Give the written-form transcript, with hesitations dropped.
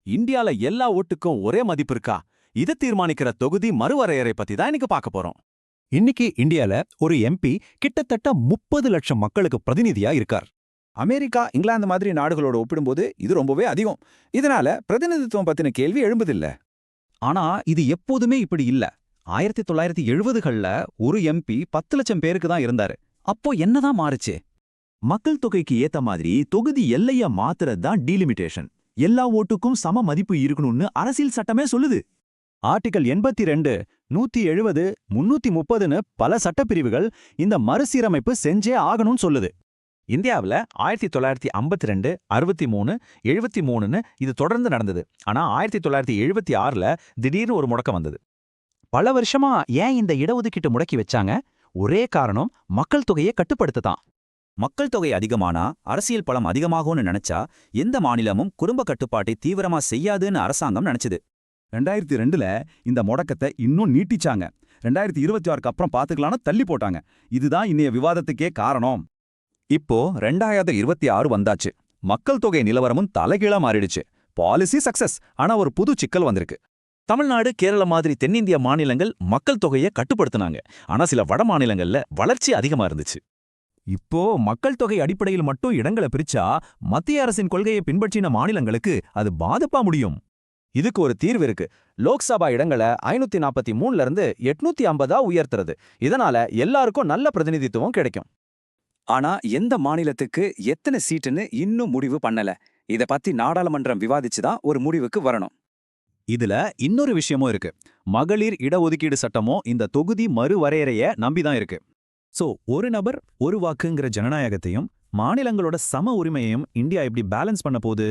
இந்தியால எல்லா ஓட்டுக்கும் ஒரே மதிப்பு இருக்கா? இதை தீர்மானிக்கிற தொகுதி மறுவரையறை பத்தி தான் இன்னைக்கு பார்க்க போறோம். இன்னைக்கு இந்தியால ஒரு எம்பி கிட்டத்தட்ட 30 லட்சம் மக்களுக்கு பிரதிநிதியா இருக்கார். அமெரிக்கா, இங்கிலாந்து மாதிரி நாடுகளோட ஒப்பிடும்போது இது ரொம்பவே அதிகம். இதனால பிரதிநிதித்துவம் பத்தின கேள்வி எழும்புதில்ல. ஆனா இது எப்போதுமே இப்படி இல்ல. 1970கள்ல ஒரு எம்பி 10 லட்சம் பேருக்கு தான் இருந்தாரு. அப்போ என்னதான் மாறுச்சு? மக்கள் தொகைக்கு ஏத்த மாதிரி தொகுதி எல்லைய மாத்துறது தான் டீலிமிட்டேஷன். எல்லா ஓட்டுக்கும் சம மதிப்பு இருக்கணும்னு அரசியல் சட்டமே சொல்லுது. ஆர்டிகல் 82, 170, 330ன்னு பல சட்டப்பிரிவுகள் இந்த மறுசீரமைப்பு செஞ்சே ஆகணும்னு சொல்லுது. இந்தியாவில் 1952, 63, 73ன்னு இது தொடர்ந்து நடந்தது. ஆனா 1976ல திடீர்னு ஒரு முடக்கம் வந்தது. பல வருஷமா ஏன் இந்த இடஒதுக்கீட்டு முடக்கி வச்சாங்க? ஒரே காரணம், மக்கள் தொகையை கட்டுப்படுத்ததான். மக்கள் தொகை அதிகமானா அரசியல் பலம் அதிகமாகும்னு நினைச்சா எந்த மாநிலமும் குடும்ப கட்டுப்பாட்டை தீவிரமா செய்யாதுன்னு அரசாங்கம் நினைச்சது. 2002ல இந்த முடக்கத்தை இன்னும் நீட்டிச்சாங்க. 2026க்கு அப்புறம் பாத்துக்கலான்னு தள்ளி போட்டாங்க. இதுதான் இன்னைய விவாதத்துக்கே காரணம். இப்போ 2026 வந்தாச்சு. மக்கள் தொகை நிலவரமும் தலைகீழா மாறிடுச்சு. பாலிசி சக்சஸ், ஆனா ஒரு புது சிக்கல் வந்திருக்கு. தமிழ்நாடு, கேரள மாதிரி தென்னிந்திய மாநிலங்கள் மக்கள் தொகையை கட்டுப்படுத்தினாங்க. ஆனா சில வட மாநிலங்கள்ல வளர்ச்சி அதிகமா இருந்துச்சு. இப்போ மக்கள் தொகை அடிப்படையில் மட்டும் இடங்களை பிரிச்சா மத்திய அரசின் கொள்கையை பின்பற்றின மாநிலங்களுக்கு அது பாதிப்பா முடியும். இதுக்கு ஒரு தீர்வு இருக்கு. லோக்சபா இடங்களை 543ல இருந்து 850ஆ உயர்த்துறது. இதனால எல்லாருக்கும் நல்ல பிரதிநிதித்துவம் கிடைக்கும். ஆனா எந்த மாநிலத்துக்கு எத்தனை சீட்டுன்னு இன்னும் முடிவு பண்ணல. இத பத்தி நாடாளுமன்றம் விவாதிச்சுதான் ஒரு முடிவுக்கு வரணும். இதுல இன்னொரு விஷயமும் இருக்கு. மகளிர் இடஒதுக்கீடு சட்டமும் இந்த தொகுதி மறுவரையறைய நம்பிதான் இருக்கு. சோ ஒரு நபர் ஒரு வாக்குங்கிற ஜனநாயகத்தையும் மாநிலங்களோட சம உரிமையையும் இந்தியா எப்படி பேலன்ஸ் பண்ண போகுது?